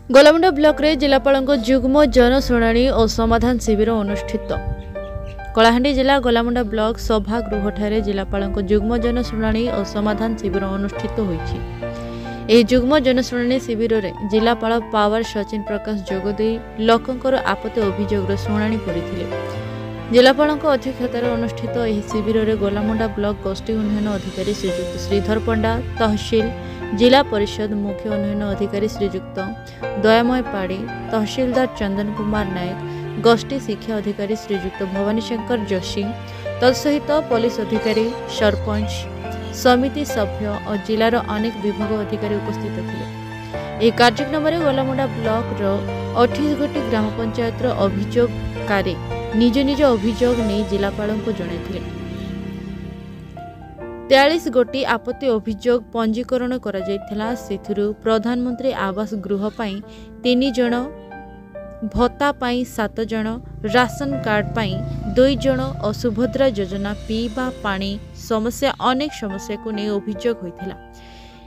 Golamunda block रे जिलापाल जुग्म जनशुणाणी और समाधान शिविर अनुष्ठित। कलाहांडी जिला गोलामुंडा ब्लॉक सभागृह ठारे जिलापाल जुग्म जनशुणाणी और समाधान शिविर अनुष्ठित होईछि। एही जुग्म जनशुणाणी शिविर रे जिलापाल पावर सचिन प्रकाश जोगदे लोकंकर आपत्ति अभियोग शुणाणी करिथिले। जिलापाल अध्यक्षतार अनुष्ठित एही शिविर रे गोलामुंडा ब्लॉक गोष्ठी उन्नयन अधिकारी श्रीजुक्त श्रीधर पंडा, तहसील जिला परिषद मुख्य उन्नयन अधिकारी श्रीजुक्त दयामय पाड़ी, तहसीलदार चंदन कुमार नायक, गोष्ठी शिक्षा अधिकारी श्रीजुक्त भवानी शंकर जोशी, तत्सहित पुलिस अधिकारी, सरपंच, समिति सभ्य और जिलार अनेक विभाग अधिकारी उपस्थित थे। यह कार्यक्रम में गोलामुंडा ब्लॉक 28 गोटी ग्राम पंचायत अभियोगकारी निज निज अभियोग नहीं जिलापाल को जणाइथिले। 43 गोटी आपत्ति अभियोग पंजीकरण करा जायथिला। सेथिरु प्रधानमंत्री आवास गृह पाई 3 जण, भत्ता पाई 7 जण, राशन कार्ड पाई 2 जण और सुभद्रा योजना पीवा पानी समस्या अनेक समस्या को नहीं अभियोग होइथिला।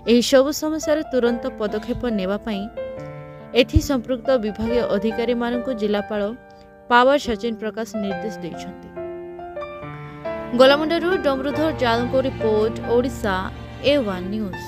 एही सब समस्या तुरंत पदक्षेप नेबा पाई एथि संपृक्त विभागीय अधिकारी मानकु जिलापाल पावर सचिन प्रकाश निर्देश दैछन्ति। गोलामुंडारू डमरुधर जालको रिपोर्ट, ओडिशा A1 न्यूज।